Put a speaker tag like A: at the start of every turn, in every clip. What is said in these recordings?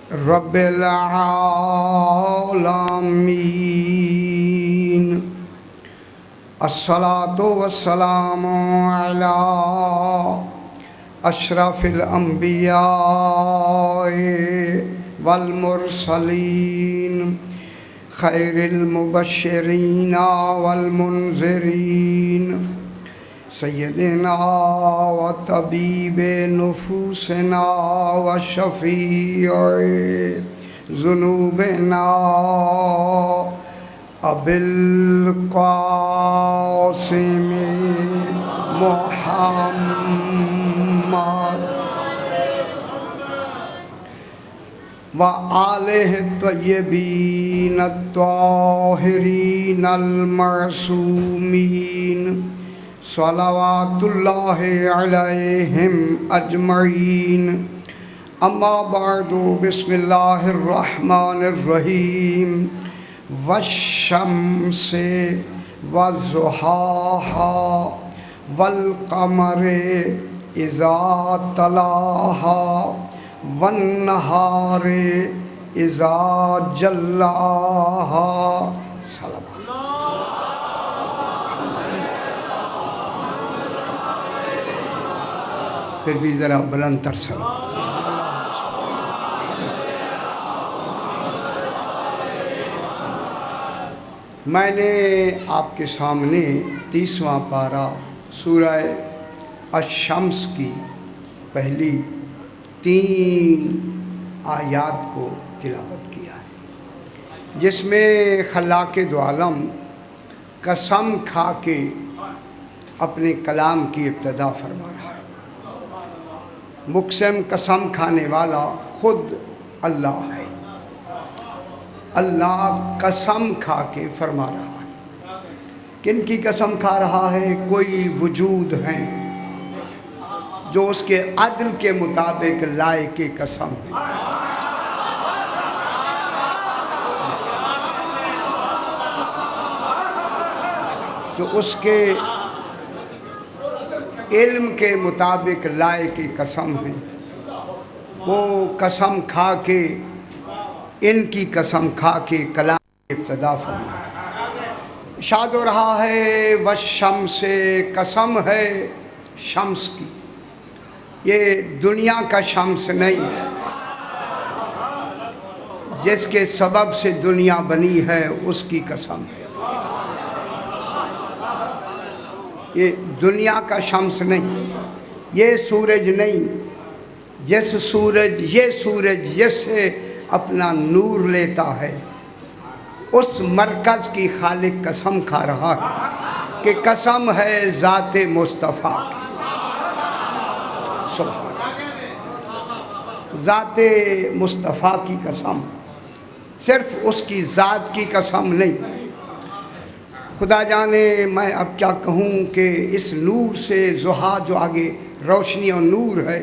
A: رب العالمین الصلاۃ والسلام علی اشرف الانبیاء والمرسلین خیر المبشرین والمنذرین سیدنا و طبیب نفوسنا و شفیع ذنوبنا ابی القاسم محمد و آلہ الطیبین الطاہرین المعصومین صلوات اللہ علیہم اجمعین اما بعد بسم اللہ الرحمن الرحیم والشمس والضحاہا والقمر اذا تلاہا والنہار اذا جلاہا صلوات پھر بھی ذرا بلند تر صلوات میں نے آپ کے سامنے 30واں پارہ سورہ الشمس کی پہلی 3 آیات کو تلاوت کیا ہے، جس میں خلاق دو عالم قسم کھا کے اپنے کلام کی ابتدا فرما رہا ہے۔ مقسم قسم کھانے والا خود اللہ ہے۔ اللہ قسم کھا کے فرما رہا ہے۔ کن کی قسم کھا رہا ہے؟ کوئی وجود ہیں جو اس کے عدل کے مطابق لائق قسم ہے۔ جو اس کے علم کے مطابق لائق قسم ہے، وہ قسم کھا کے ان کی قسم کھا کے کلام کی ابتدا فرمایا۔ ارشاد ہو رہا ہے والشمس، قسم ہے شمس کی۔ یہ دنیا کا شمس نہیں ہے جس کے سبب سے دنیا بنی ہے، اس کی قسم ہے۔ یہ دنیا کا شمس نہیں، یہ سورج نہیں، یہ سورج جس سے اپنا نور لیتا ہے، اس مرکز کی خالق قسم کھا رہا ہے کہ قسم ہے ذات مصطفیٰ کی۔ سبحان ذات مصطفیٰ کی قسم، صرف اس کی ذات کی قسم نہیں۔ خدا جانے میں اب کیا کہوں کہ اس نور سے ضحیٰ جو آگے روشنی اور نور ہے،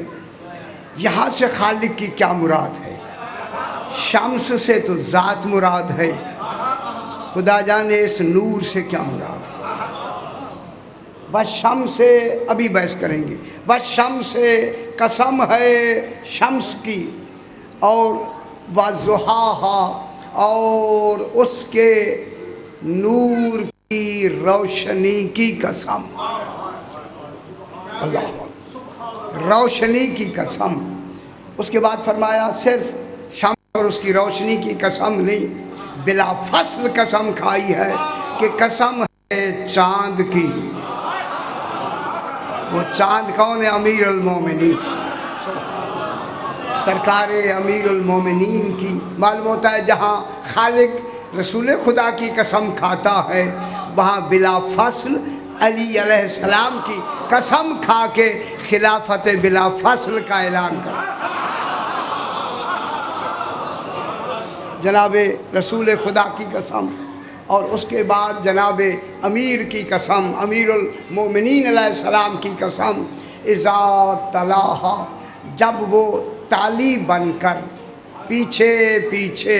A: یہاں سے خالق کی کیا مراد ہے؟ شمس سے تو ذات مراد ہے، خدا جانے اس نور سے کیا مراد ہے؟ بس شمس سے ابھی بحث کریں گے۔ بس شمس سے قسم ہے شمس کی، اور وضحاہا، اور اس کے نور کی روشنی کی قسم۔ اللہ روشنی کی قسم۔ اس کے بعد فرمایا صرف شمس اور اس کی روشنی کی قسم نہیں، بلا فصل قسم کھائی ہے کہ قسم ہے چاند کی۔ وہ چاند کون ہے؟ امیر المومنین، سرکار امیر المومنین کی۔ معلوم ہوتا ہے جہاں خالق رسول خدا کی قسم کھاتا ہے، وہاں بلا فصل علی علیہ السلام کی قسم کھا کے خلافت بلا فصل کا اعلان کرتا ہے۔ جناب رسول خدا کی قسم، اور اس کے بعد جناب امیر کی قسم، امیر المومنین علیہ السلام کی قسم، اذا تلاہا، جب وہ تالی بن کر پیچھے پیچھے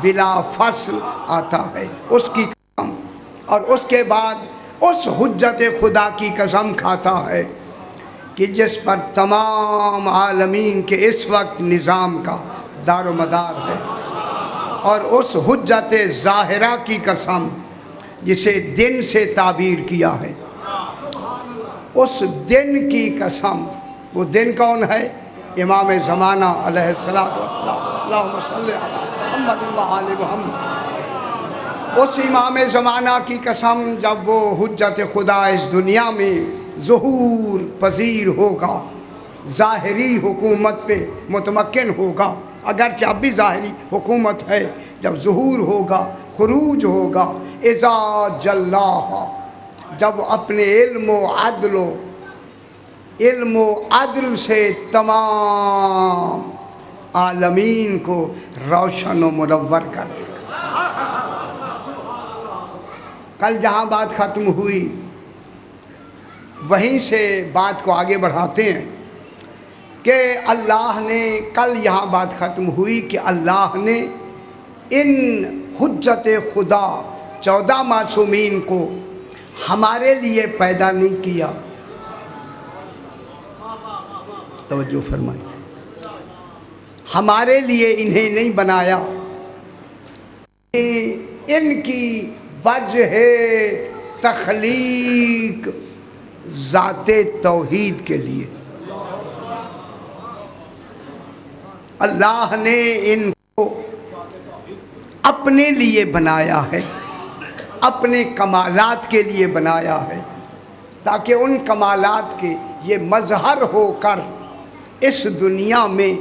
A: بلا فصل آتا ہے، اس کی قسم۔ اور اس کے بعد اس حجت خدا کی قسم کھاتا ہے کہ جس پر تمام عالمین کے اس وقت نظام کا دار و مدار ہے، اور اس حجت ظاہرہ کی قسم جسے دن سے تعبیر کیا ہے، اس دن کی قسم، وہ دن کون ہے؟ امام زمانہ علیہ الصلوۃ والسلام، اللہم صلی علی محمد و آل محمد۔ اس امام زمانہ کی قسم جب وہ حجت خدا اس دنیا میں ظہور پذیر ہوگا، ظاہری حکومت پہ متمکن ہوگا، اگرچہ اب بھی ظاہری حکومت ہے، جب ظہور ہوگا، خروج ہوگا، اذا جلاھا، جب اپنے علم و عدل سے تمام عالمین کو روشن و منور کر دے گا۔ کل جہاں بات ختم ہوئی وہیں سے بات کو آگے بڑھاتے ہیں کہ اللہ نے، کل یہاں بات ختم ہوئی کہ اللہ نے ان حجت خدا 14 معصومین کو ہمارے لیے پیدا نہیں کیا، توجہ فرمائیں، ہمارے لیے انہیں نہیں بنایا، ان کی وجہ تخلیق ذات توحید کے لیے اللہ نے ان کو اپنے لیے بنایا ہے، اپنے کمالات کے لیے بنایا ہے، تاکہ ان کمالات کے یہ مظہر ہو کر اس دنیا میں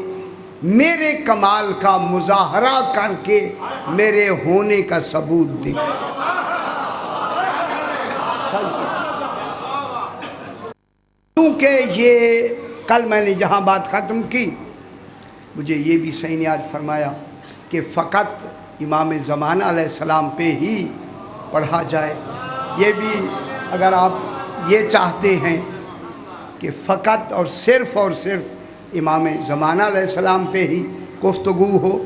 A: میرے کمال کا مظاہرہ کر کے میرے ہونے کا ثبوت دیں۔ کیونکہ یہ کل میں نے جہاں بات ختم کی، مجھے یہ بھی صحیح نے آج فرمایا کہ فقط امام زمانہ علیہ السلام پہ ہی پڑھا جائے، یہ بھی اگر آپ یہ چاہتے ہیں کہ فقط اور صرف امام زمانہ علیہ السلام پہ ہی گفتگو ہو،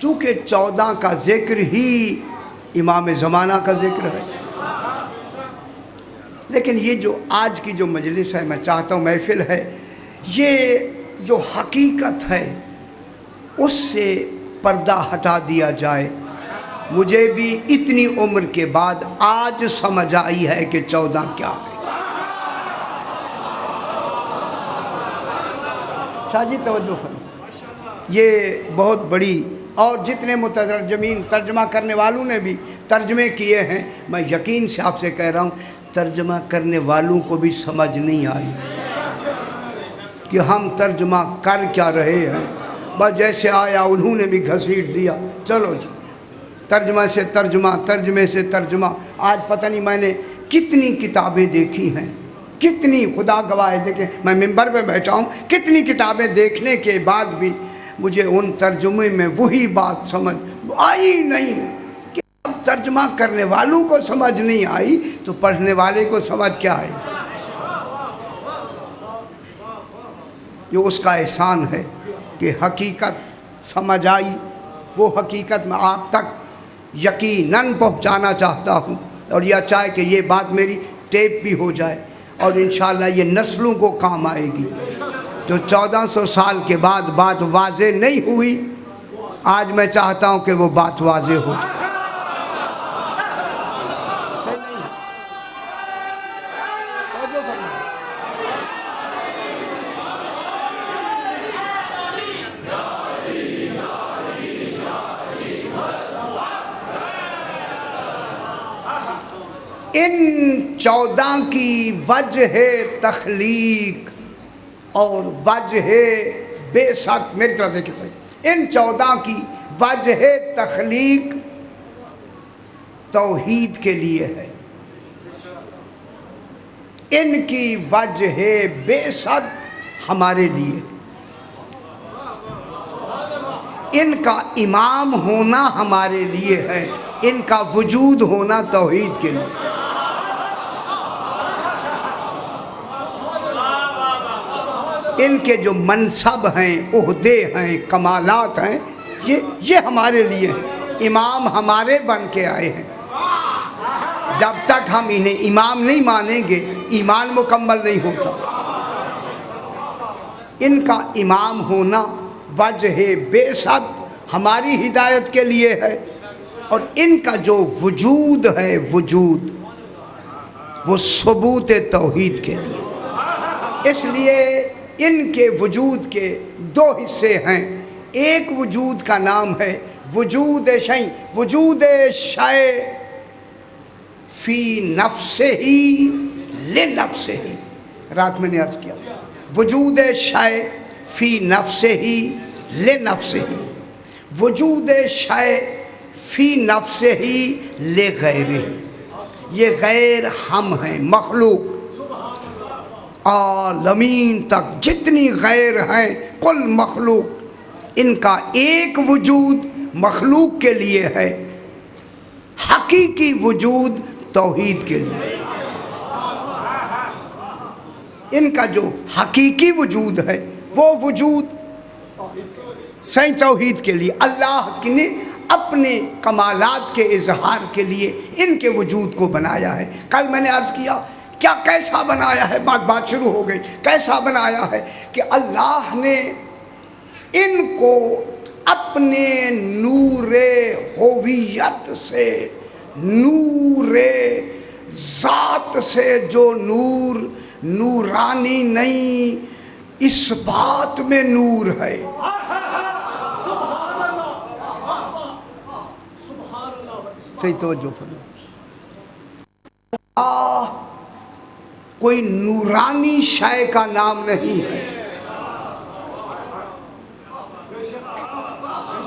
A: چونکہ 14 کا ذکر ہی امام زمانہ کا ذکر ہے، لیکن یہ جو آج کی جو مجلس ہے، میں چاہتا ہوں محفل ہے، یہ جو حقیقت ہے اس سے پردہ ہٹا دیا جائے۔ مجھے بھی اتنی عمر کے بعد آج سمجھ آئی ہے کہ 14 کیا ہے۔ شاہ جی توجہ فرمائیں، یہ بہت بڑی، اور جتنے مترجمین ترجمہ کرنے والوں نے بھی ترجمے کیے ہیں، میں یقین سے آپ سے کہہ رہا ہوں ترجمہ کرنے والوں کو بھی سمجھ نہیں آئی کہ ہم ترجمہ کر کیا رہے ہیں، بس جیسے آیا انہوں نے بھی گھسیٹ دیا، چلو جی ترجمہ سے ترجمہ، ترجمے سے ترجمہ۔ آج پتہ نہیں میں نے کتنی کتابیں دیکھی ہیں، کتنی، خدا گواہ ہے، دیکھیں میں ممبر پہ بیٹھا ہوں، کتنی کتابیں دیکھنے کے بعد بھی مجھے ان ترجمے میں وہی بات سمجھ آئی نہیں کہ اب ترجمہ کرنے والوں کو سمجھ نہیں آئی تو پڑھنے والے کو سمجھ کیا آئی؟ یہ اس کا احسان ہے کہ حقیقت سمجھ آئی، وہ حقیقت میں آپ تک یقیناً پہنچانا چاہتا ہوں، اور یہ چاہے کہ یہ بات میری ٹیپ بھی ہو جائے اور انشاءاللہ یہ نسلوں کو کام آئے گی۔ جو 1400 سال کے بعد بات واضح نہیں ہوئی، آج میں چاہتا ہوں کہ وہ بات واضح ہو جائے۔ ان 14 کی وجہ تخلیق اور وجہ بعثت، میری طرف دیکھیں صحیح، ان 14 کی وجہ تخلیق توحید کے لیے ہے، ان کی وجہ بعثت ہمارے لیے، ان کا امام ہونا ہمارے لیے ہے، ان کا وجود ہونا توحید کے لیے۔ ان کے جو منصب ہیں، عہدے ہیں، کمالات ہیں، یہ ہمارے لیے ہیں، امام ہمارے بن کے آئے ہیں۔ جب تک ہم انہیں امام نہیں مانیں گے ایمان مکمل نہیں ہوتا۔ ان کا امام ہونا وجہ بعثت ہماری ہدایت کے لیے ہے، اور ان کا جو وجود ہے وجود وہ ثبوت توحید کے لیے۔ اس لیے ان کے وجود کے دو حصے ہیں، ایک وجود کا نام ہے وجود شیء، وجود شیء فی نفسہ ہی لنفسہ ہی، رات میں نے عرض کیا وجود شیء فی نفسہ ہی لنفسہ ہی، وجود شیء فی نفسہ ہی لغیرہ، یہ غیر ہم ہیں، مخلوق عالمین تک جتنی غیر ہیں کل مخلوق، ان کا ایک وجود مخلوق کے لیے ہے، حقیقی وجود توحید کے لیے۔ ان کا جو حقیقی وجود ہے وہ وجود صحیح توحید کے لیے، اللہ نے اپنے کمالات کے اظہار کے لیے ان کے وجود کو بنایا ہے۔ کل میں نے عرض کیا کیا کیسا بنایا ہے، بات شروع ہو گئی، کیسا بنایا ہے کہ اللہ نے ان کو اپنے نور ہویت سے، نور ذات سے، جو نور نورانی نہیں اس بات میں نور ہے، صحیح توجہ فرمائیں، کوئی نورانی شے کا نام نہیں ہے۔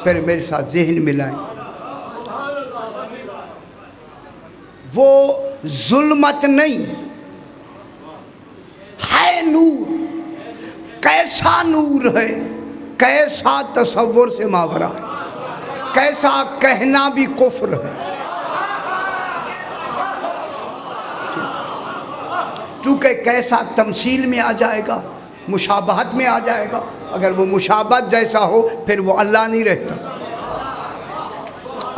A: پھر میرے ساتھ ذہن ملائیں، وہ ظلمت نہیں ہے، نور، کیسا نور ہے، کیسا تصور سے ماورا ہے، کیسا کہنا بھی کفر ہے، چونکہ کیسا تمثیل میں آ جائے گا، مشابہت میں آ جائے گا، اگر وہ مشابہت جیسا ہو پھر وہ اللہ نہیں رہتا۔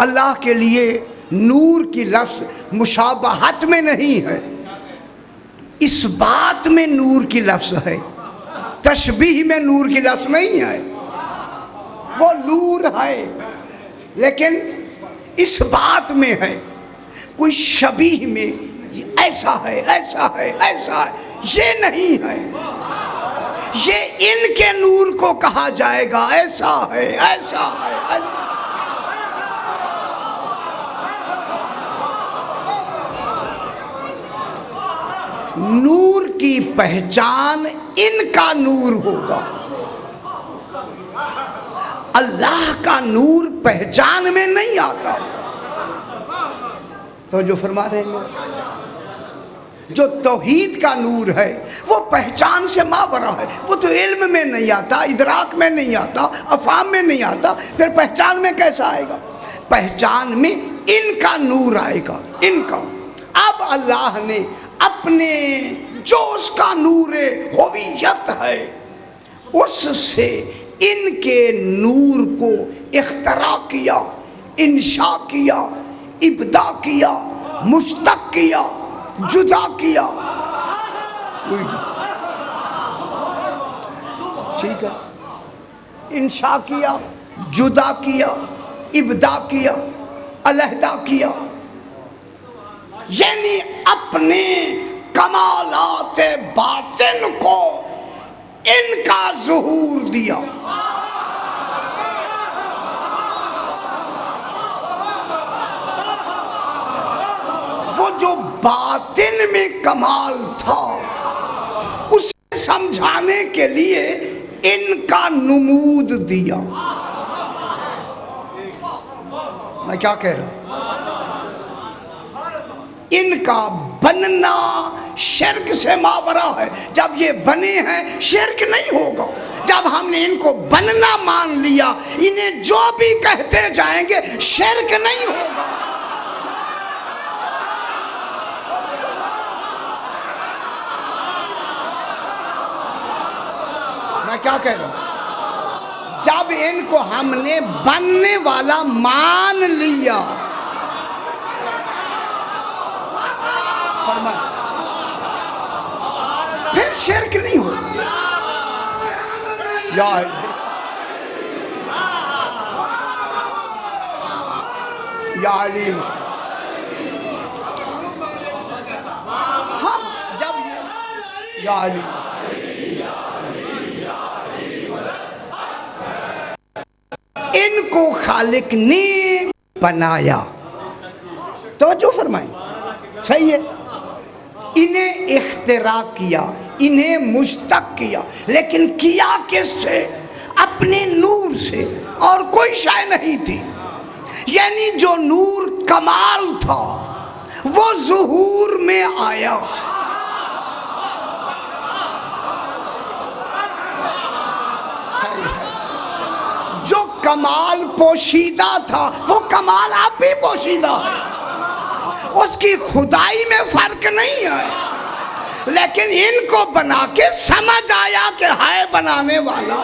A: اللہ کے لیے نور کی لفظ مشابہت میں نہیں ہے، اس بات میں نور کی لفظ ہے، تشبیہ میں نور کی لفظ نہیں ہے، وہ نور ہے لیکن اس بات میں ہے، کوئی شبیہ میں ایسا ہے ایسا ہے ایسا ہے، یہ نہیں ہے، یہ ان کے نور کو کہا جائے گا ایسا ہے ایسا ہے ایسا۔ نور کی پہچان ان کا نور ہوگا، اللہ کا نور پہچان میں نہیں آتا۔ تو جو فرما رہے ہیں جو توحید کا نور ہے وہ پہچان سے ماورا ہے، وہ تو علم میں نہیں آتا، ادراک میں نہیں آتا، افہام میں نہیں آتا، پھر پہچان میں کیسا آئے گا؟ پہچان میں ان کا نور آئے گا، ان کا۔ اب اللہ نے اپنے جو اس کا نور ہویت ہے اس سے ان کے نور کو اختراع کیا، انشاء کیا، ابداع کیا، مشتق کیا، جدا کیا، ٹھیک ہے، انشاء کیا، جدا کیا، ابداع کیا، علیحدہ کیا، یعنی اپنے کمالات باطن کو ان کا ظہور دیا۔ وہ جو باطن میں کمال تھا اسے سمجھانے کے لیے ان کا نمود دیا۔ میں کیا کہہ رہا ہوں؟ ان کا بننا شرک سے ماورا ہے، جب یہ بنے ہیں شرک نہیں ہوگا۔ جب ہم نے ان کو بننا مان لیا انہیں جو بھی کہتے جائیں گے شرک نہیں ہوگا۔ میں کیا کہہ رہا ہوں؟ جب ان کو ہم نے بننے والا مان لیا، پھر شرک نہیں ہوگا۔ یا علی ہاں جب یا علی ان کو خالق نے بنایا، توجہ فرمائیں، صحیح ہے، انہیں اختراع کیا، انہیں مشتق کیا، لیکن کیا کس سے؟ اپنے نور سے، اور کوئی شے نہیں تھی، یعنی جو نور کمال تھا وہ ظہور میں آیا۔ جو کمال پوشیدہ تھا وہ کمال اب بھی پوشیدہ ہے، اس کی خدائی میں فرق نہیں ہے، لیکن ان کو بنا کے سمجھ آیا کہ ہے بنانے والا۔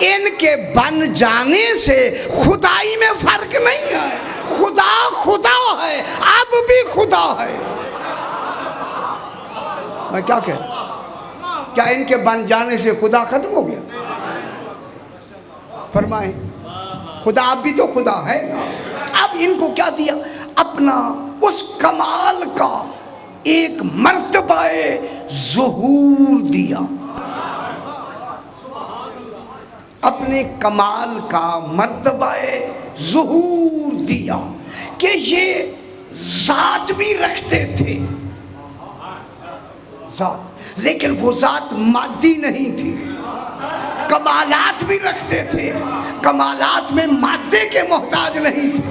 A: ان کے بن جانے سے خدائی میں فرق نہیں ہے، خدا خدا ہے، اب بھی خدا ہے۔ میں کیا کہہ رہا ہوں؟ کیا ان کے بن جانے سے خدا ختم ہو گیا؟ فرمائیں، خدا اب بھی تو خدا ہے۔ اب ان کو کیا دیا؟ اپنا اس کمال کا ایک مرتبہ ظہور دیا، اپنے کمال کا مرتبہ ظہور دیا کہ یہ ذات بھی رکھتے تھے، ذات، لیکن وہ ذات مادی نہیں تھی، کمالات بھی رکھتے تھے، کمالات میں مادے کے محتاج نہیں تھے،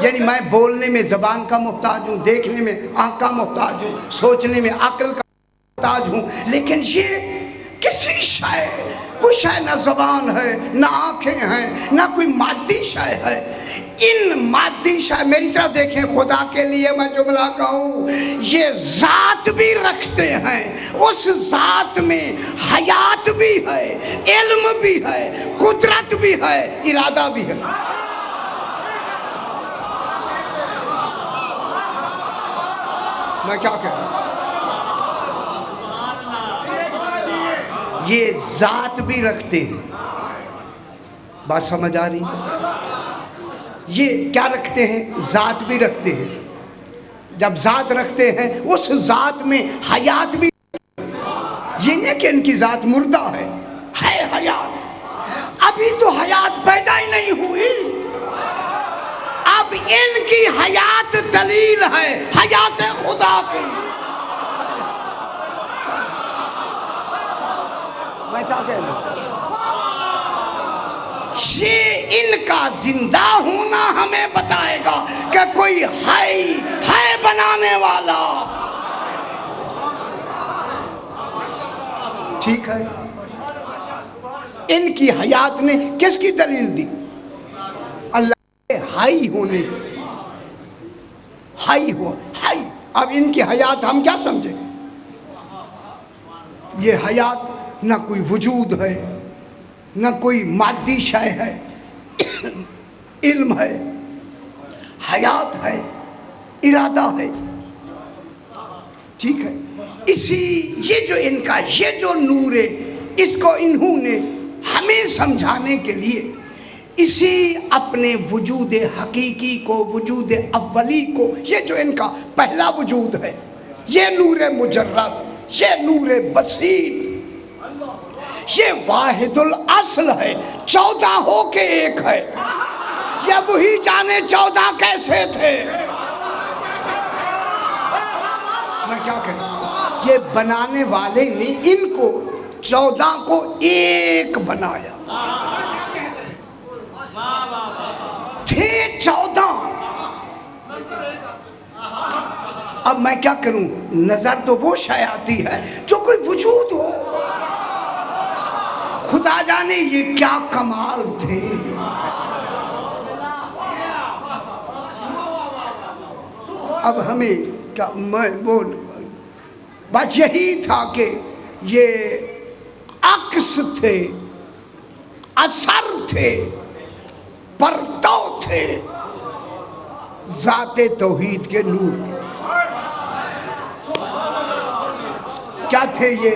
A: یعنی میں بولنے میں زبان کا محتاج ہوں، دیکھنے میں آنکھ کا محتاج ہوں، سوچنے میں عقل کا محتاج ہوں، لیکن یہ کسی شے، کوئی شے نہ زبان ہے، نہ آنکھیں ہیں، نہ کوئی مادی شے ہے۔ ان مادی شے، میری طرف دیکھیں، خدا کے لیے میں جملہ کہوں، یہ ذات بھی رکھتے ہیں، اس ذات میں حیات بھی ہے، علم بھی ہے، قدرت بھی ہے، ارادہ بھی ہے۔ میں کیا کہہ رہا ہوں؟ یہ ذات بھی رکھتے ہیں، بات سمجھ آ رہی؟ یہ کیا رکھتے ہیں؟ ذات بھی رکھتے ہیں۔ جب ذات رکھتے ہیں اس ذات میں حیات بھی، یہ نہیں کہ ان کی ذات مردہ ہے حیات، ابھی تو حیات پیدا ہی نہیں ہوئی، اب ان کی حیات دلیل ہے حیات خدا کی۔ میں کیا کہہ رہا ہوں؟ یہ ان کا زندہ ہونا ہمیں بتائے گا کہ کوئی ہے بنانے والا۔ ٹھیک ہے، ان کی حیات نے کس کی دلیل دی؟ اللہ کے ہائی ہونے کی، ہائی ہو، ہائی۔ اب ان کی حیات ہم کیا سمجھیں؟ یہ حیات نہ کوئی وجود ہے، نہ کوئی مادی شے ہے، علم ہے، حیات ہے، ارادہ ہے، ٹھیک ہے۔ یہ جو ان کا یہ جو نور ہے، اس کو انہوں نے ہمیں سمجھانے کے لیے اسی اپنے وجود حقیقی کو، وجود اولی کو، یہ جو ان کا پہلا وجود ہے، یہ نور مجرد، یہ نور بسیط، یہ واحد الاصل ہے، 14 ہو کے ایک ہے، یا وہی جانے 14 کیسے تھے۔ میں کیا کہوں؟ یہ بنانے والے نے ان کو 14 کو ایک بنایا، تھے 14۔ اب میں کیا کروں؟ نظر تو وہ شے آتی ہے جو کوئی وجود ہو، خدا جانے یہ کیا کمال تھے۔ اب ہمیں کیا، بس یہی تھا کہ یہ عکس تھے، اثر تھے، پرتو تھے ذات توحید کے نور کے۔ کیا تھے یہ؟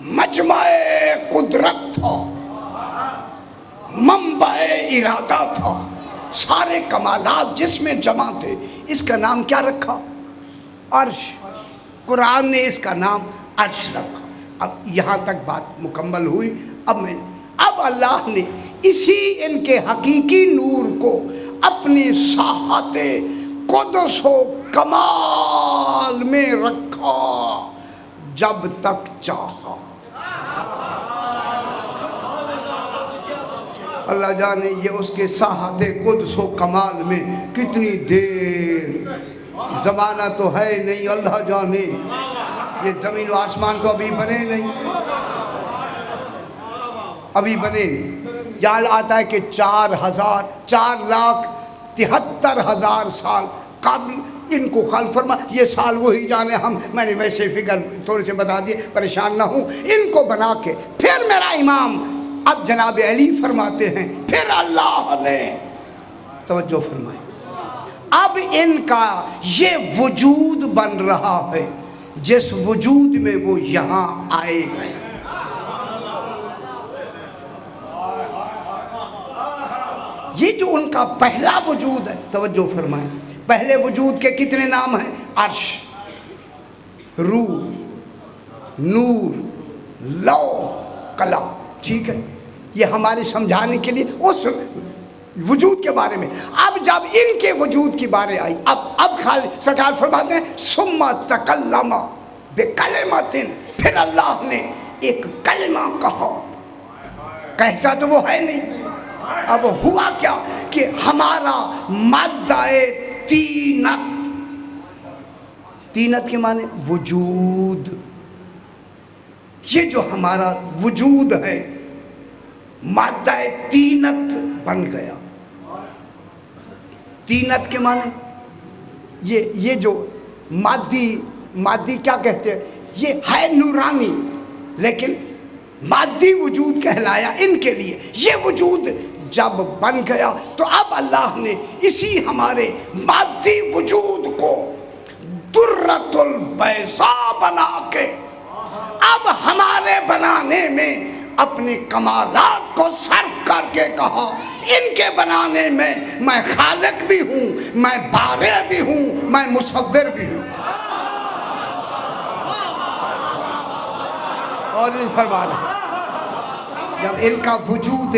A: مجمع قدرت تھا، منبع ارادہ تھا، سارے کمالات جس میں جمع تھے. اس کا نام کیا رکھا؟ عرش. قرآن نے اس کا نام عرش رکھا. اب یہاں تک بات مکمل ہوئی. اب اللہ نے اسی ان کے حقیقی نور کو اپنی ساحت قدس و کمال میں رکھا جب تک چاہا. اللہ جانے یہ اس کے ساحت قدس و کمال میں کتنی دیر. زمانہ تو ہے نہیں، اللہ جانے. یہ زمین و آسمان تو ابھی بنے نہیں، ابھی بنے نہیں. یاد آتا ہے کہ 4,73,000 سال قبل ان کو خلق فرما. یہ سال وہی جانے ہم، میں نے ویسے فگر تھوڑے سے بتا دیے، پریشان نہ ہوں. ان کو بنا کے پھر میرا امام اب جناب علی فرماتے ہیں پھر اللہ نے توجہ فرمائے اب ان کا یہ وجود بن رہا ہے جس وجود میں وہ یہاں آئے ہیں. یہ جو ان کا پہلا وجود ہے، توجہ فرمائیں، پہلے وجود کے کتنے نام ہیں؟ عرش، روح، نور، لوح، قلم. ٹھیک ہے، یہ ہمارے سمجھانے کے لیے اس وجود کے بارے میں. اب جب ان کے وجود کی بارے آئی، اب خالق سرکار فرماتے ہیں ثم تکلم بکلمۃ، پھر اللہ نے ایک کلمہ کہا. کیسا تو وہ ہے نہیں. اب ہوا کیا کہ ہمارا مادہ تینت، تینت کے معنی وجود، یہ جو ہمارا وجود ہے مادہ تینت بن گیا. تینت کے معنی یہ جو مادی کیا کہتے ہیں، یہ ہے نورانی، لیکن مادی وجود کہلایا ان کے لیے. یہ وجود جب بن گیا تو اب اللہ نے اسی ہمارے مادی وجود کو درۃ البیضاء بنا کے اب ہمارے بنانے میں اپنے کمالات کو صرف کر کے کہا ان کے بنانے میں خالق بھی ہوں، میں بارئ بھی ہوں، میں مصور بھی ہوں. اور فرما رہے جب ان کا وجود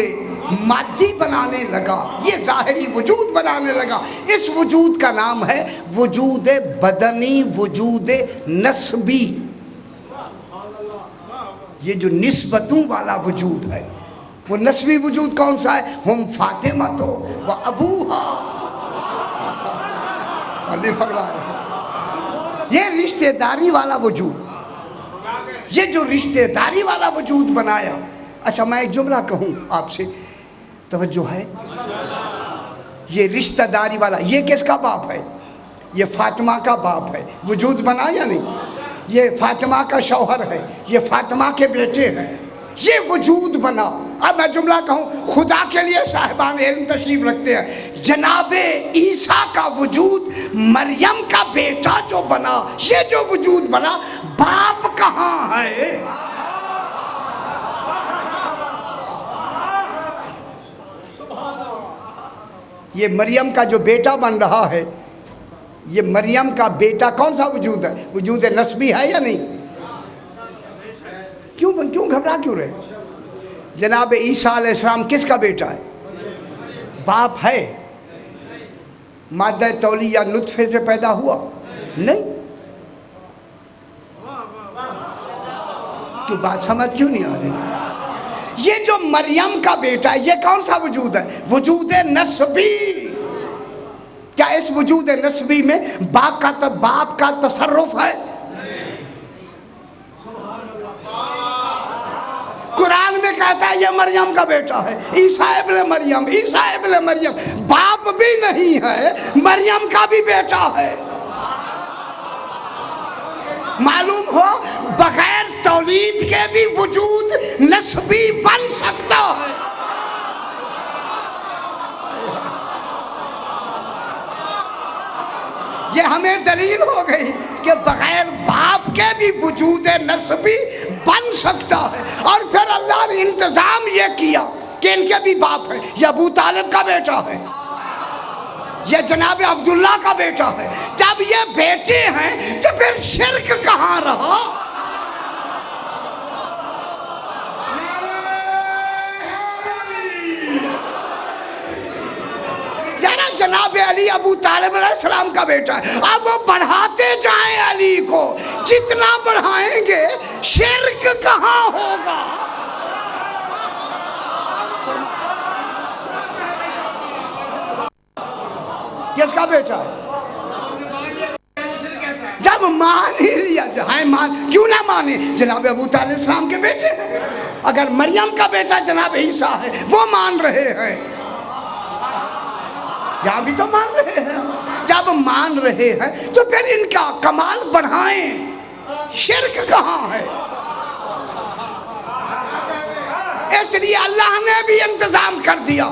A: مادی بنانے لگا، یہ ظاہری وجود بنانے لگا، اس وجود کا نام ہے وجود بدنی، وجود نسبی. یہ جو نسبتوں والا وجود ہے وہ نسبی وجود کون سا ہے؟ ہم فاطمہ تو و ابوہا. یہ رشتہ داری والا وجود، یہ جو رشتہ داری والا وجود بنایا. اچھا میں ایک جملہ کہوں آپ سے، توجہ ہے؟ یہ رشتہ داری والا، یہ کس کا باپ ہے؟ یہ فاطمہ کا باپ ہے. وجود بنا یا نہیں؟ یہ فاطمہ کا شوہر ہے، یہ فاطمہ کے بیٹے ہیں، یہ وجود بنا. اب میں جملہ کہوں، خدا کے لیے صاحبان علم تشریف رکھتے ہیں، جناب عیسیٰ کا وجود مریم کا بیٹا جو بنا، یہ جو وجود بنا، باپ کہاں ہے؟ یہ مریم کا جو بیٹا بن رہا ہے، یہ مریم کا بیٹا کون سا وجود ہے؟ وجود نسبی ہے یا نہیں؟ کیوں گھبرا کیوں رہے؟ جناب عیسیٰ علیہ السلام کس کا بیٹا ہے؟ باپ ہے. مادہ تولیہ نطفے سے پیدا ہوا نہیں. کیوں بات سمجھ کیوں نہیں آ رہی؟ یہ جو مریم کا بیٹا ہے یہ کون سا وجود ہے؟ وجود نسبی. کیا اس وجود نسبی میں باپ کا تصرف ہے؟ قرآن میں کہتا ہے یہ مریم کا بیٹا ہے، عیسیٰ ابن مریم. باپ بھی نہیں ہے، مریم کا بھی بیٹا ہے. معلوم ہو بغیر تولید کے بھی وجود نسبی بن سکتا ہے. یہ ہمیں دلیل ہو گئی کہ بغیر باپ کے بھی وجود نسبی بن سکتا ہے۔ اور پھر اللہ نے انتظام یہ کیا کہ ان کے بھی باپ ہیں، یہ ابو طالب کا بیٹا ہے، یہ جناب عبداللہ کا بیٹا ہے۔ جب یہ بیٹے ہیں تو پھر شرک کہاں رہا؟ یعنی جناب علی ابو طالب علیہ السلام کا بیٹا ہے، اب وہ بڑھاتے جائیں علی کو، جتنا بڑھائیں گے شرک کہاں ہوگا؟ کس کا بیٹا ہے؟ جب مان ہی لیا جائے، مان کیوں نہ مانے؟ جناب ابو طالب السلام کے بیٹے ہیں۔ اگر مریم کا بیٹا جناب عیسیٰ ہے وہ مان رہے ہیں، یہاں بھی تو مان رہے ہیں۔ جب مان رہے ہیں تو پھر ان کا کمال بڑھائیں، شرک کہاں ہے؟ اس لیے اللہ نے بھی انتظام کر دیا،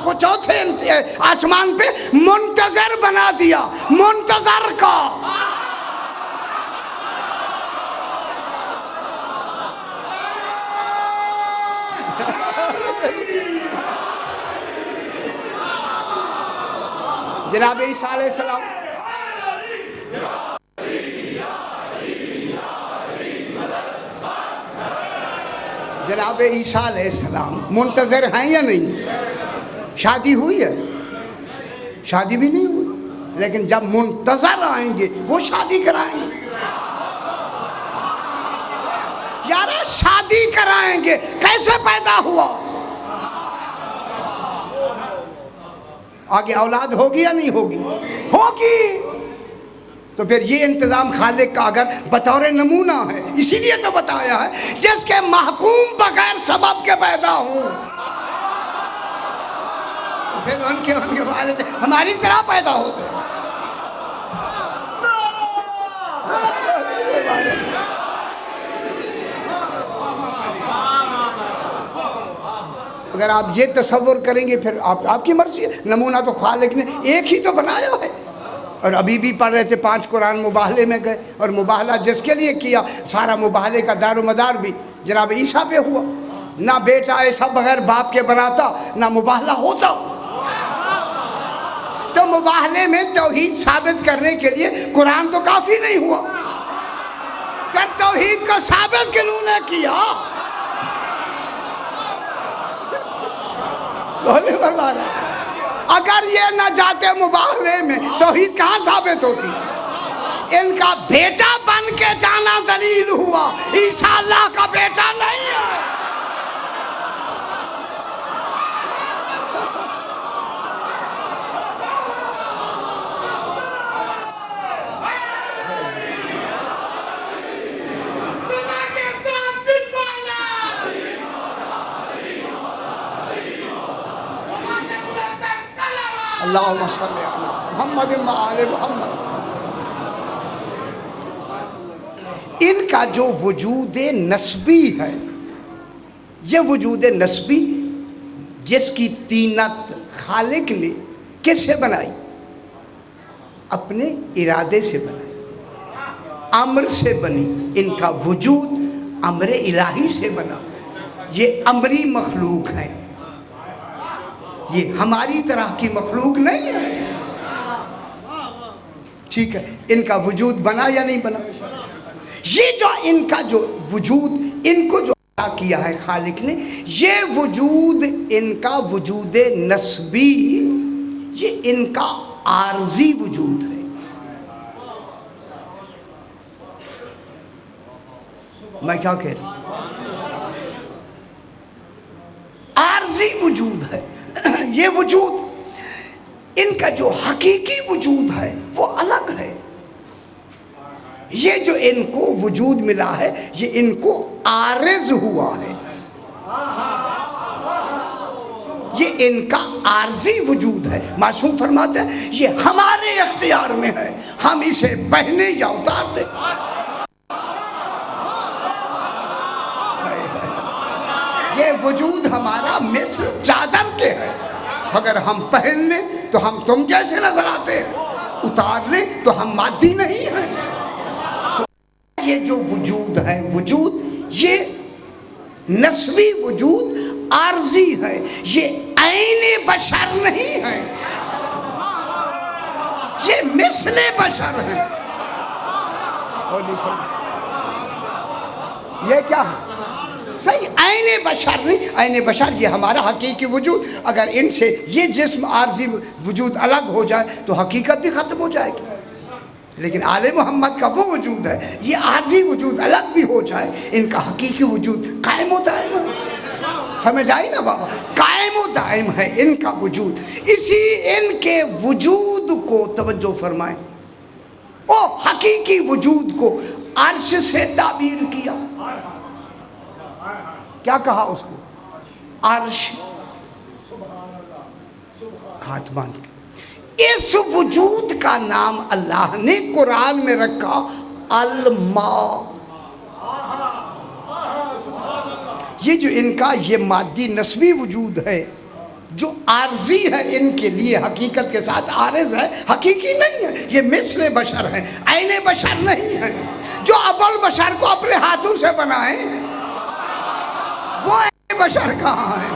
A: کو چوتھے آسمان پہ منتظر بنا دیا، منتظر کا۔ جناب عیسیٰ علیہ السلام جناب عیسیٰ علیہ السلام منتظر ہیں یا نہیں؟ شادی ہوئی ہے؟ شادی بھی نہیں ہوئی، لیکن جب منتظر آئیں گے وہ شادی کرائیں گے۔ یار شادی کرائیں گے، کیسے پیدا ہوا؟ آگے اولاد ہوگی یا نہیں ہوگی؟ ہوگی۔ تو پھر یہ انتظام خالق کا اگر بطور نمونہ ہے، اسی لیے تو بتایا ہے جس کے محکوم بغیر سبب کے پیدا ہوں، پھر ان کے والد ہماری طرح پیدا ہوتے ہیں۔ اگر آپ یہ تصور کریں گے پھر آپ کی مرضی ہے۔ نمونہ تو خالق نے ایک ہی تو بنایا ہے۔ اور ابھی بھی پڑھ رہے تھے 5 قرآن مباہلے میں گئے، اور مباہلہ جس کے لیے کیا سارا مباہلے کا دار و مدار بھی جناب عیسیٰ پہ ہوا۔ نہ بیٹا ایسا بغیر باپ کے بناتا نہ مباہلہ ہوتا۔ تو مباہلے میں توحید ثابت کرنے کے لیے قرآن تو کافی نہیں ہوا، پھر توحید کو ثابت کنہوں نے کیا؟ اگر یہ نہ جاتے مباہلے میں توحید کہاں ثابت ہوتی؟ ان کا بیٹا بن کے جانا دلیل ہوا، عیسیٰ اللہ کا بیٹا نہیں ہے۔ اللہم صلی علی محمد و آل محمد۔ ان کا جو وجود نسبی ہے، یہ وجود نسبی جس کی طینت خالق نے کس سے بنائی؟ اپنے ارادے سے بنائی، امر سے بنی۔ ان کا وجود امر الہی سے بنا، یہ امری مخلوق ہے، یہ ہماری طرح کی مخلوق نہیں ہے۔ ٹھیک ہے، ان کا وجود بنا یا نہیں بنا؟ یہ جو ان کا جو وجود ان کو جو عطا کیا ہے خالق نے، یہ وجود ان کا وجود نسبی، یہ ان کا عارضی وجود ہے۔ میں کیا کہہ رہا ہوں؟ عارضی وجود ہے۔ یہ وجود ان کا جو حقیقی وجود ہے وہ الگ ہے۔ یہ جو ان کو وجود ملا ہے یہ ان کو عارض ہوا ہے، یہ ان کا عارضی وجود ہے۔ معصوم فرماتے ہیں یہ ہمارے اختیار میں ہے، ہم اسے پہنے یا اتار دیں۔ یہ وجود ہمارا مثل چادر کے ہے، اگر ہم پہن لیں تو ہم تم جیسے نظر آتے ہیں، اتار لیں تو ہم مادی نہیں ہیں۔ تو یہ جو وجود ہے، وجود یہ نسبی وجود عارضی ہے، یہ عین بشر نہیں ہے، یہ مثل بشر ہے۔ یہ کیا ہے؟ صحیح، عین بشر نہیں، عین بشر یہ ہمارا حقیقی وجود، اگر ان سے یہ جسم عارضی وجود الگ ہو جائے تو حقیقت بھی ختم ہو جائے گی، لیکن آل محمد کا وہ وجود ہے، یہ عارضی وجود الگ بھی ہو جائے، ان کا حقیقی وجود قائم و دائم ہے۔ سمجھ آئی نا بابا؟ قائم و دائم ہے ان کا وجود، اسی ان کے وجود کو توجہ فرمائیں، او حقیقی وجود کو عرش سے تعبیر کیا۔ کیا کہا اس کو؟ عرش، ہاتھ باندھ کے۔ اس وجود کا نام اللہ نے قرآن میں رکھا الماء۔ یہ جو ان کا یہ مادی نسبی وجود ہے جو عارضی ہے، ان کے لیے حقیقت کے ساتھ عارض ہے، حقیقی نہیں ہے، یہ مثل بشر ہے، عین بشر نہیں ہے۔ جو ابل بشر کو اپنے ہاتھوں سے بنائیں وہ عین بشر کہاں ہے؟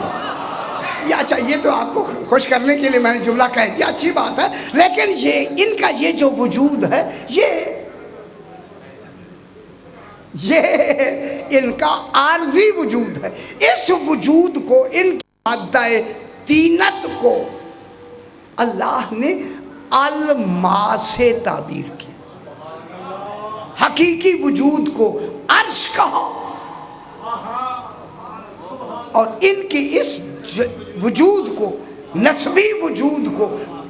A: یہ اچھا، یہ تو آپ کو خوش کرنے کے لیے میں نے جملہ کہہ دیا، اچھی بات ہے، لیکن یہ ان کا یہ جو وجود ہے یہ ان کا عارضی وجود ہے۔ اس وجود کو، ان کی مادہ تینت کو اللہ نے الماء سے تعبیر کی۔ حقیقی وجود کو عرش کہا اور ان کی اس وجود کو، نسبی وجود کو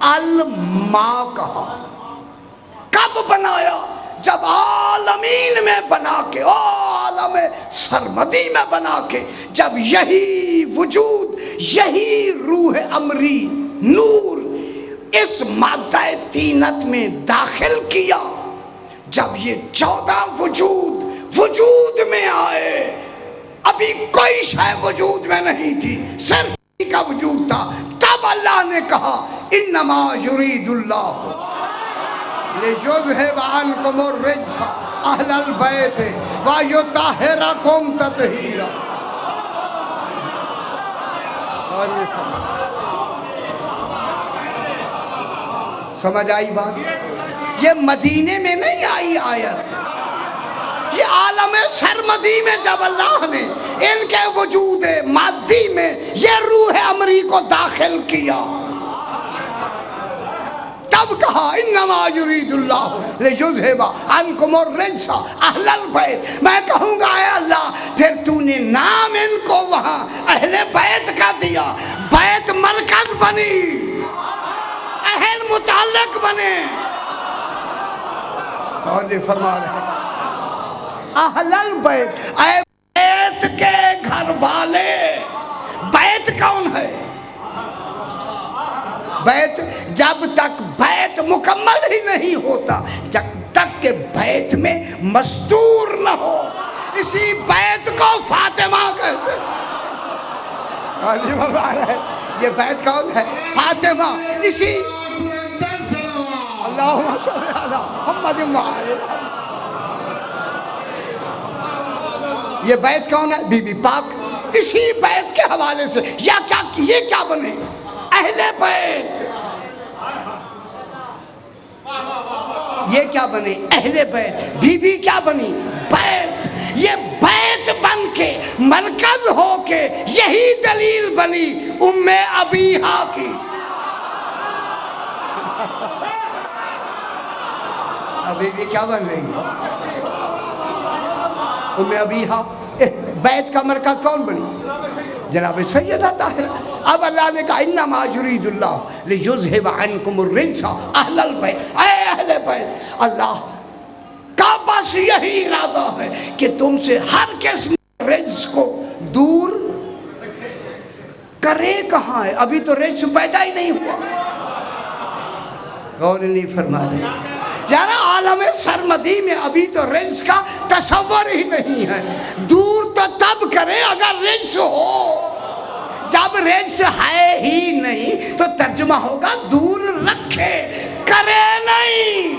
A: الماء کہا۔ کب بنایا؟ جب عالمین میں بنا کے، عالم سرمدی میں بنا کے، جب یہی وجود، یہی روح امری، نور اس مادہ تینت میں داخل کیا، جب یہ 14 وجود میں آئے، ابھی کوئی شے وجود میں نہیں تھی، صرف ہی کا وجود تھا، تب اللہ نے کہا انما یرید اللہ لِيُذْهِبَ عَنْكُمُ الرِّجْسَ أَهْلَ الْبَيْتِ وَيُطَهِّرَكُمْ تَطْهِيرًا۔ سمجھ آئی بات؟ یہ مدینے میں نہیں آئی آیت، یہ عالم سرمدی میں جب اللہ نے ان کے وجود مادی میں یہ روح امری کو داخل کیا، تب کہا انما یرید اللہ لیذھب عنکم الرجس اہل البیت۔ میں کہوں گا اے اللہ، پھر تو نے نام ان کو وہاں اہل بیت کا دیا، بیت مرکز بنی، اہل متعلق بنے، اور یہ فرما رہے ہیں اہل البیت، اے بیت کے گھر والے۔ بیت کون ہے؟ بیت، جب تک بیت مکمل ہی نہیں ہوتا، جب تک کہ بیت میں مستور نہ ہو، اسی بیت کو فاطمہ کہتے ہیں۔ علی فرما رہا ہے یہ بیت کون ہے؟ فاطمہ۔ اسی اللہم صلی علی محمد وعلی، یہ بیت کون ہے؟ بی بی پاک۔ اسی بیت کے حوالے سے یہ کیا بنے؟ اہل بیت۔ یہ کیا بنے؟ اہل بیت۔ بی بی کیا بنی؟ بیت۔ یہ بیت بن کے، مرکز ہو کے، یہی دلیل بنی ام ابیہا کی۔ بی بی کیا بن رہی؟ ام ابیہا۔ بیت کا مرکز کون بنی؟ جناب سیدہ طاہرہ۔ اب اللہ نے کہا انما یرید اللہ لیذھب عنکم الرجس اہل البیت، اے اہل بیت، اللہ کا بس یہی ارادہ ہے کہ تم سے ہر قسم رجس کو دور کرے۔ کہاں ہے؟ ابھی تو رجس پیدا ہی نہیں ہوا۔ غور نہیں فرما رہے یار، عالم سرمدی میں ابھی تو رجس کا تصور ہی نہیں ہے۔ دور تو تب کرے اگر رجس ہو، جب رجس ہے ہی نہیں تو ترجمہ ہوگا دور رکھے، کرے نہیں۔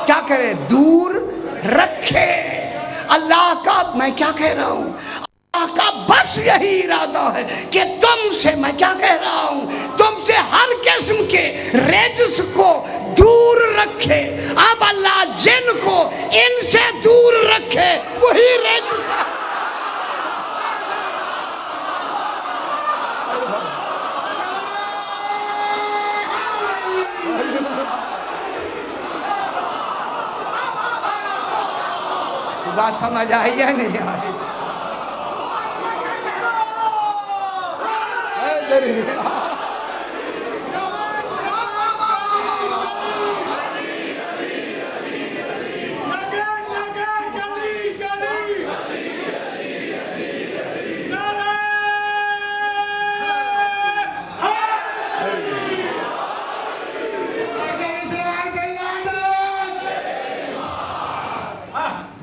A: کیا کرے؟ دور رکھے۔ اللہ کا، میں کیا کہہ رہا ہوں، اللہ کا بس یہی ارادہ ہے کہ تم سے، میں کیا کہہ رہا ہوں، تم سے ہر قسم کے رجس کو دور رکھے۔ اب اللہ جن کو ان سے دور رکھے وہی رجس ہے۔ خدا سمجھ آئی یا نہیں آئی؟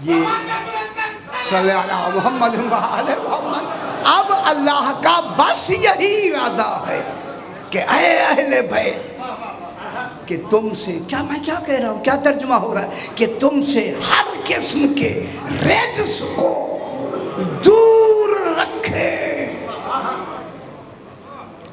A: یہ صلی اللہ علیہ محمد وآلہ محمد۔ اب اللہ کا بس یہی ارادہ ہے کہ اے اہل بیت، کہ تم سے، کیا میں کیا کہہ رہا ہوں، کیا ترجمہ ہو رہا ہے، کہ تم سے ہر قسم کے رجس کو دور رکھے۔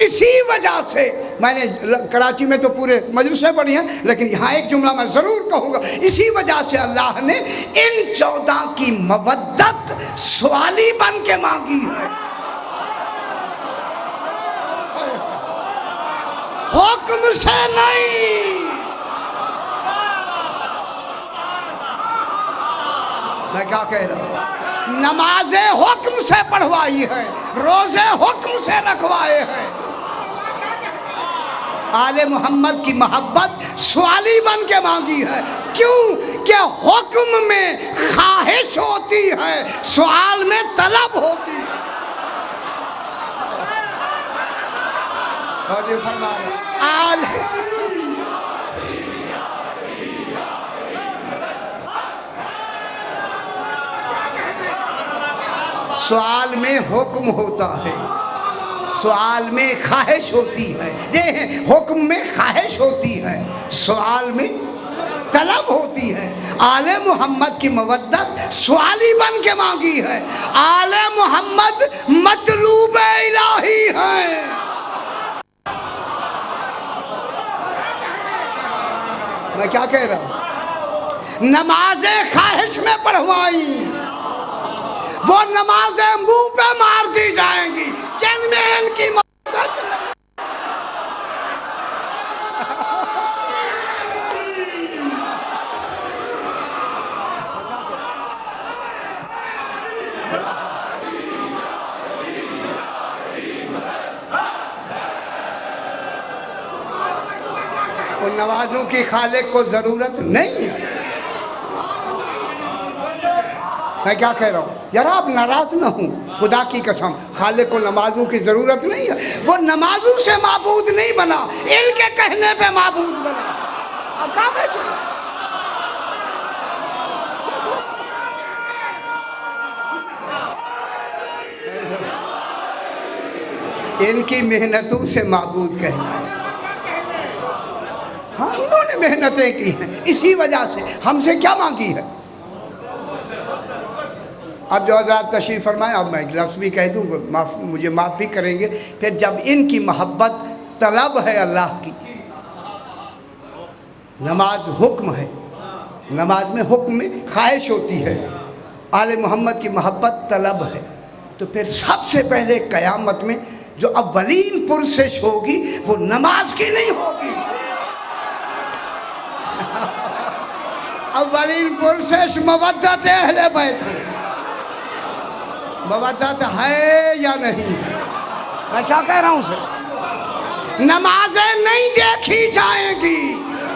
A: اسی وجہ سے میں نے کراچی میں تو پورے مجلسیں پڑھی ہیں، لیکن یہاں ایک جملہ میں ضرور کہوں گا، اسی وجہ سے اللہ نے ان 14 کی مودت سوالی بن کے مانگی ہے، حکم سے نہیں۔ میں کیا کہہ رہا ہوں، نمازیں حکم سے پڑھوائی ہے، روزے حکم سے رکھوائے ہیں۔ آل محمد کی محبت سوالی بن کے مانگی ہے، کیوں کہ حکم میں خواہش ہوتی ہے، سوال میں طلب ہوتی ہے۔ اور یہ فرمایا سوال میں حکم ہوتا ہے، سوال میں خواہش ہوتی ہے، یہ حکم میں خواہش ہوتی ہے، سوال میں طلب ہوتی ہے۔ آل محمد کی مودت سوالی بن کے مانگی ہے، آل محمد مطلوب الہی ہے۔ میں کیا کہہ رہا ہوں، نمازیں خواہش میں پڑھوائیں، وہ نمازیں منہ پہ مار دی جائیں گی جن میں ان کی مدد نہیں۔ ان نمازوں کی خالق کو ضرورت نہیں ہے۔ میں کیا کہہ رہا ہوں، یار آپ ناراض نہ ہوں، خدا کی قسم خالق کو نمازوں کی ضرورت نہیں ہے، وہ نمازوں سے معبود نہیں بنا، ان کے کہنے پہ معبود بنا۔ اب کہاں بیٹھے؟ ان کی محنتوں سے معبود کہنا ہے۔ ہاں انہوں نے محنتیں کی ہیں، اسی وجہ سے ہم سے کیا مانگی ہے۔ اب جو حضرات تشریف فرمائیں، اب میں ایک لفظ بھی کہہ دوں، مجھے معاف بھی کریں گے، پھر جب ان کی محبت طلب ہے اللہ کی، نماز حکم ہے، نماز میں حکم میں خواہش ہوتی ہے، آل محمد کی محبت طلب ہے، تو پھر سب سے پہلے قیامت میں جو اولین پرسش ہوگی وہ نماز کی نہیں ہوگی، اولین پرسش مودت اہل بیت ہے۔ مودت ہے یا نہیں؟ میں کیا کہہ رہا ہوں سر، نمازیں نہیں دیکھی جائیں گی،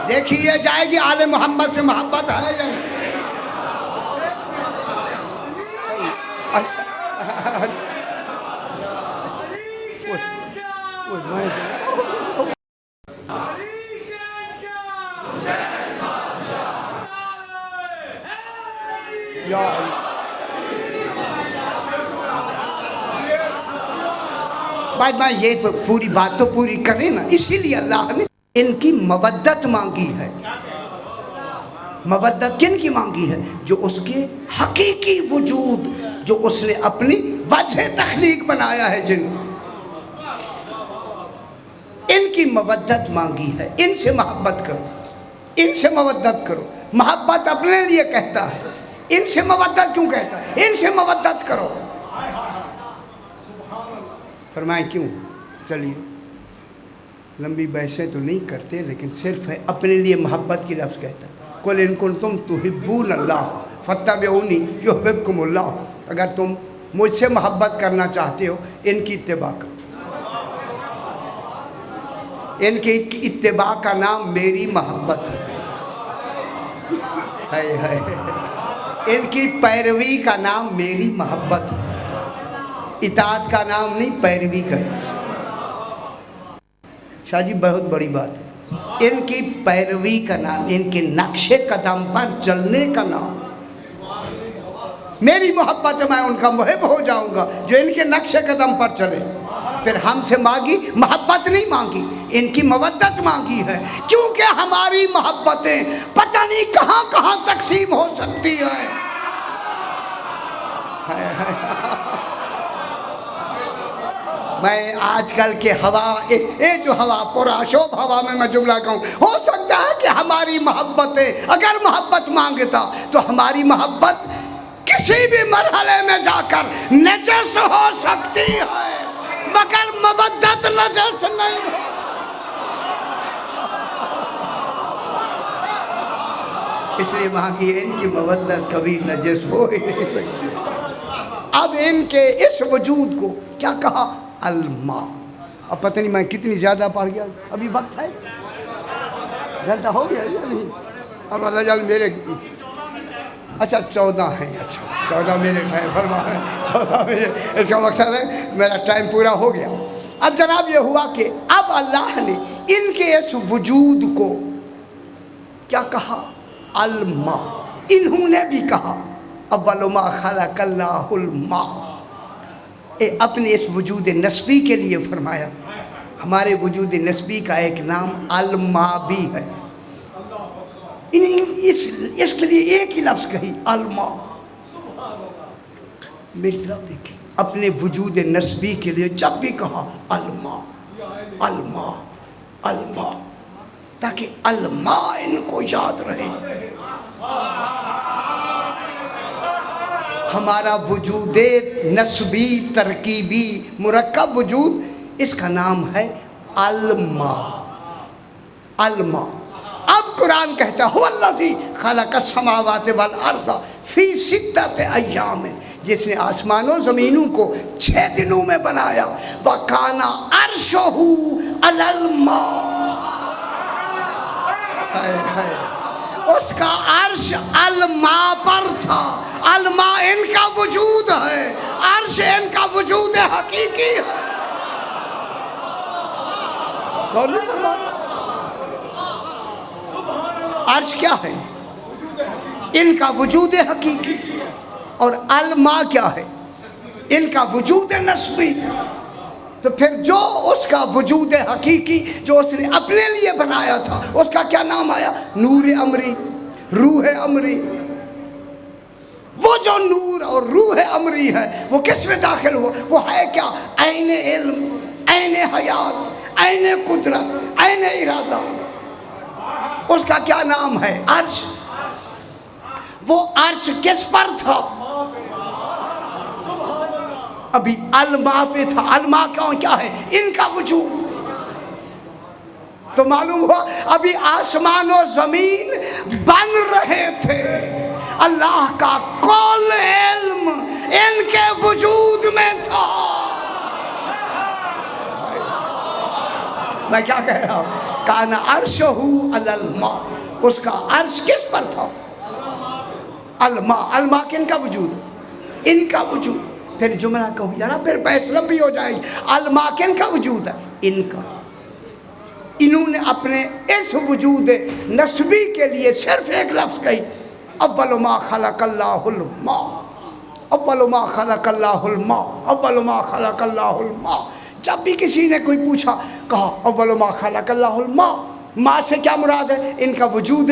A: دیکھی یہ جائے گی آل محمد سے محبت ہے یا نہیں۔ بعد میں یہ تو پوری بات تو پوری کریں نا، اسی لیے اللہ نے ان کی مودت مانگی ہے، مودت کن کی مانگی ہے؟ جو اس کے حقیقی وجود، جو اس نے اپنی وجہ تخلیق بنایا ہے، جن ان کی مودت مانگی ہے۔ ان سے محبت کرو، ان سے مودت کرو۔ محبت اپنے لیے کہتا ہے، ان سے مودت کیوں کہتا ہے؟ ان سے مودت کرو۔ فرمائیں کیوں؟ چلیے لمبی بحثیں تو نہیں کرتے، لیکن صرف ہے اپنے لیے محبت کی لفظ کہتا ہے۔ قُلْ إِن كُنْتُمْ تُحِبُّونَ اللَّهَ فَاتَّبِعُونِي يُحْبِبْكُمُ اللَّهُ۔ اگر تم مجھ سے محبت کرنا چاہتے ہو، ان کی اتباع کرو۔ ان کی اتباع کا نام میری محبت ہے۔ ان کی پیروی کا نام میری محبت ہے۔ اطاعت کا نام نہیں، پیروی کرنا۔ شاہ جی بہت بڑی بات ہے۔ ان کی پیروی کا نام، ان کے نقش قدم پر چلنے کا نام میری محبت ہے۔ میں ان کا محب ہو جاؤں گا جو ان کے نقش قدم پر چلے۔ پھر ہم سے مانگی محبت نہیں مانگی، ان کی مودت مانگی ہے، کیونکہ ہماری محبتیں پتہ نہیں کہاں کہاں تقسیم ہو سکتی ہیں۔ میں آج کل کے ہوا، جو ہوا پرآشوب ہوا میں جملہ کہوں، ہو سکتا ہے کہ ہماری محبتیں، اگر محبت مانگتا تو ہماری محبت کسی بھی مرحلے میں جا کر نجس ہو سکتی ہے، مگر مودت نجس نہیں ہو۔ اس لیے مانگی ان کی مودت کبھی نجس ہو ہی نہیں سکتی۔ اب ان کے اس وجود کو کیا کہا؟ الماء۔ اب پتہ نہیں میں کتنی زیادہ پڑھ گیا، ابھی وقت ہے، گھنٹہ ہو گیا یا نہیں؟ اب اللہ جان میرے، اچھا 14 ہیں، اچھا 14 منٹ ہے، فرما ہے 14 منٹ، اس کا مقصد ہے میرا ٹائم پورا ہو گیا۔ اب جناب یہ ہوا کہ اب اللہ نے ان کے اس وجود کو کیا کہا؟ الماء۔ انہوں نے بھی کہا اول ما خلق اللہ الماء۔ اپنے اس وجود نسبی کے لیے فرمایا، ہمارے وجود نسبی کا ایک نام الماء بھی ہے۔ اس کے لیے ایک ہی لفظ کہی، الماء۔ میری طرف دیکھیں، اپنے وجود نسبی کے لیے جب بھی کہا الماء الماء الماء، تاکہ الماء ان کو یاد رہے۔ ہمارا وجود نسبی ترکیبی مرکب وجود، اس کا نام ہے الماء۔ الماء۔ اب قرآن کہتا ہے الذی خلق السماوات والارض فی 6 ایام، جس نے آسمان و زمینوں کو 6 دنوں میں بنایا۔ وَكَانَ عَرْشُهُ عَلَى الْمَاءِ، اس کا عرش الماء پر تھا۔ الماء ان کا وجود ہے، عرش ان کا وجود حقیقی ہے۔ عرش کیا ہے؟ ان کا وجود حقیقی، اور الماء کیا ہے؟ ان کا وجود نسبی۔ تو پھر جو اس کا وجود حقیقی جو اس نے اپنے لیے بنایا تھا، اس کا کیا نام آیا؟ نور امری، روح امری۔ وہ جو نور اور روح امری ہے وہ کس میں داخل ہوا؟ وہ ہے کیا؟ عین علم، عین حیات، عین قدرت، عین ارادہ۔ اس کا کیا نام ہے؟ عرش۔ وہ عرش کس پر تھا؟ ابھی الماء پہ تھا۔ الماء کیا ہے؟ ان کا وجود۔ تو معلوم ہوا ابھی آسمان و زمین بن رہے تھے، اللہ کا کل علم ان کے وجود میں تھا۔ میں کیا کہہ رہا ہوں؟ کان عرشہ علی الماء، اس کا عرش کس پر تھا؟ الماء۔ الماء کن کا وجود ہے؟ ان کا وجود۔ پھر جملہ کہو یار، پھر بحث لمبی ہو جائے گی۔ الماء کن کا وجود ہے؟ ان کا۔ انہوں نے اپنے اس وجود نسبی کے لیے صرف ایک لفظ کہی، اول ما خلق اللہ الماء، اول ما خلق اللہ الماء، اول ما خلق اللہ الماء۔ جب بھی کسی نے کوئی پوچھا، کہا اول ما خلق اللہ الماء۔ ماء سے کیا مراد ہے؟ ان کا وجود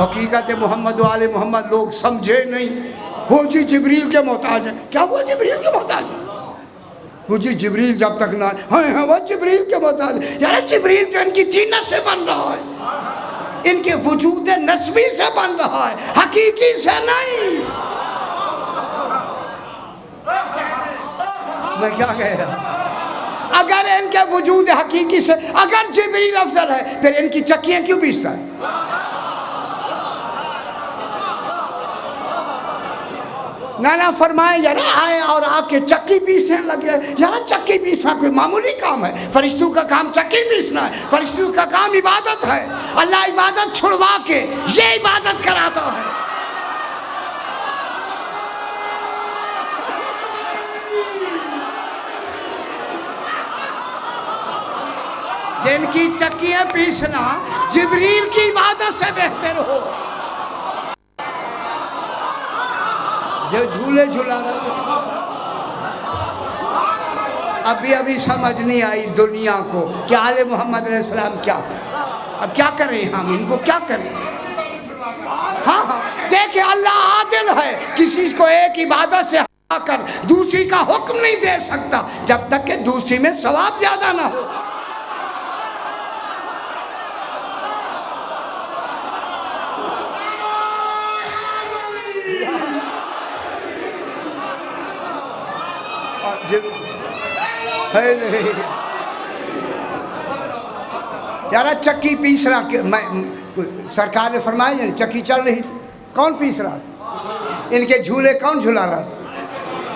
A: حقیقت محمد و آل محمد لوگ سمجھے نہیں. وہ جی جبریل کے محتاج ہیں. کیا وہ جبریل کے محتاج ہیں؟ وہ جی جبریل جب تک نہ ہاں وہ جبریل کے محتاج ہیں. یار جبریل تو ان کی طینت سے بن رہا ہے، ان کے وجود نسبی سے بن رہا ہے، حقیقی سے نہیں. میں کیا کہہ رہا ہوں؟ اگر ان کے وجود حقیقی سے اگر جبریل افضل ہے پھر ان کی چکیاں کیوں پیستا ہے؟ نانا فرمائے یار آئے اور آ کے چکی پیسنے لگے. یار چکی پیسنا کوئی معمولی کام ہے؟ فرشتوں کا کام چکی پیسنا ہے. فرشتوں کا کام عبادت ہے. اللہ عبادت چھڑوا کے یہ عبادت کراتا ہے. جن کی چکیاں پیسنا جبریل کی عبادت سے بہتر ہو. جو جھولے جھلا رہا ابھی سمجھ نہیں آئی دنیا کو کہ آل محمد علیہ السلام کیا ہے. اب کیا کریں ہم ان کو کیا کریں؟ ہاں دیکھیں اللہ عادل ہے. کسی کو ایک عبادت سے ہٹا کر دوسری کا حکم نہیں دے سکتا جب تک کہ دوسری میں ثواب زیادہ نہ ہو. یار چکی پیس رہا سرکار نے فرمایا چکی چل رہی تھی کون پیس رہا تھا؟ ان کے جھولے کون جھلا رہا تھا؟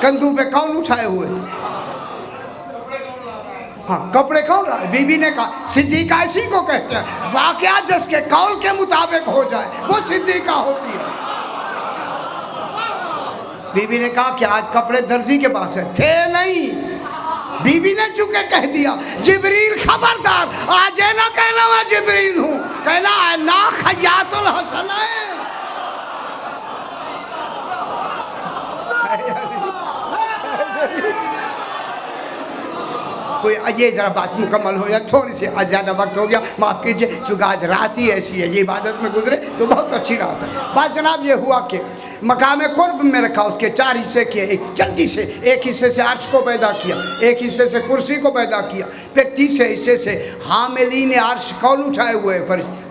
A: کندھوں پہ کون اٹھائے ہوئے تھے؟ ہاں کپڑے کون رہا؟ بی بی نے کہا صدیقہ اسی کو کہتے ہیں واقعہ جس کے قول کے مطابق ہو جائے وہ صدیقہ ہوتی ہے. بی بی نے کہا کہ آج کپڑے درزی کے پاس ہیں. تھے نہیں. بی بی نے چونکہ کہہ دیا جبریل خبردار آج نہ کہنا میں جبریل ہوں، کہنا نا خیاط الحسن ہے. کوئی یہ ذرا بات مکمل ہو جائے تھوڑی سی زیادہ وقت ہو گیا معاف کیجئے چونکہ آج رات ہی ایسی ہے یہ عبادت میں گزرے تو بہت اچھی رات ہے. بات جناب یہ ہوا کہ مقام قرب میں رکھا اس کے 4 حصے کیے. ایک جلدی سے ایک حصے سے عرش کو پیدا کیا، ایک حصے سے کرسی کو پیدا کیا، پھر تیسرے حصے سے حاملین عرش کون اٹھائے ہوئے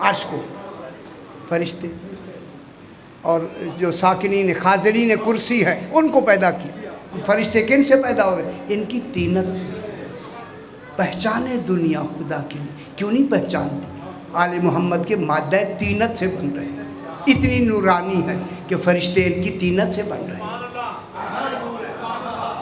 A: عرش کو؟ فرشتے. اور جو ساکنین خاضرین کرسی ہے ان کو پیدا کیا. فرشتے کن سے پیدا ہو رہے؟ ان کی طینت سے. پہچانے دنیا خدا کے لیے کیوں نہیں پہچانتی؟ آل محمد کے مادہ طینت سے بن رہے ہیں. اتنی نورانی ہے کہ فرشتے ان کی طینت سے بن رہے ہیں.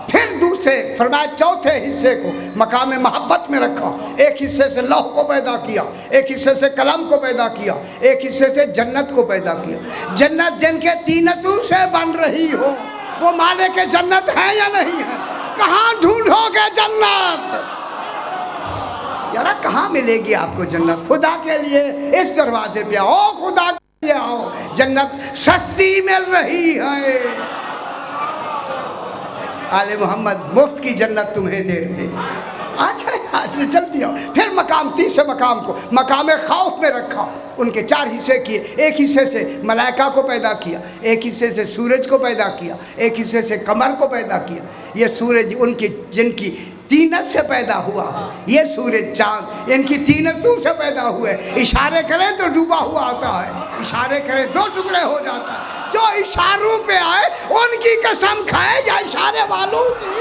A: پھر دوسرے فرمایا چوتھے حصے کو مقام محبت میں رکھا. ایک حصے سے لوح کو پیدا کیا، ایک حصے سے قلم کو پیدا کیا، ایک حصے سے جنت کو پیدا کیا. جنت جن کے طینتوں سے بن رہی ہو وہ مالک جنت ہے یا نہیں ہے؟ کہاں ڈھونڈو گے جنت؟ یارا کہاں ملے گی آپ کو جنت؟ خدا کے لیے اس دروازے پہ آؤ، خدا کے لیے آؤ. جنت سستی مل رہی ہے. آل محمد مفت کی جنت تمہیں دے رہے. آج جلدی آؤ. پھر تیسرے مقام کو مقام خوف میں رکھا. ان کے 4 حصے کیے. ایک حصے سے ملائکہ کو پیدا کیا، ایک حصے سے سورج کو پیدا کیا، ایک حصے سے قمر کو پیدا کیا. یہ سورج ان کی جن کی طینت سے پیدا ہوا، یہ سورج چاند ان کی طینتوں سے پیدا ہوئے. اشارے کریں تو ڈوبا ہوا آتا ہے، اشارے کریں 2 ٹکڑے ہو جاتا ہے. جو اشاروں پہ آئے ان کی قسم کھائے یا اشارے والوں کی.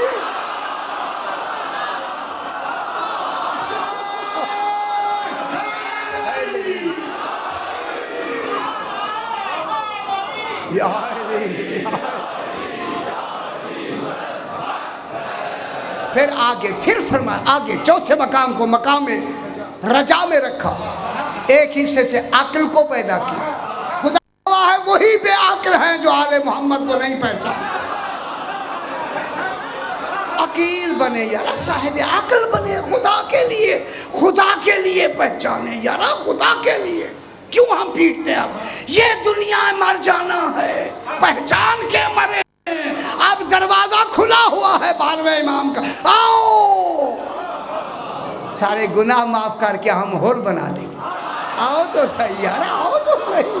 A: پھر آگے پھر فرمایا آگے چوتھے مقام کو مقام رجا میں رکھا. ایک حصے سے عقل کو پیدا کیا. خدا گواہ ہے وہی بے عقل ہیں جو آل محمد کو نہیں پہچانے. عقیل بنے یارا، صاحب عقل بنے. خدا کے لیے پہچانے یارا، خدا کے لیے. کیوں ہم پیٹتے ہیں؟ اب یہ دنیا مر جانا ہے، پہچان کے مرے. اب دروازہ کھلا ہوا ہے 12ویں امام کا. آؤ سارے گناہ معاف کر کے ہم حر بنا دیں گے. آؤ تو صحیح یار، آؤ تو صحیح.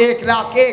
A: 1,01,000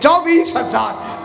A: 24,000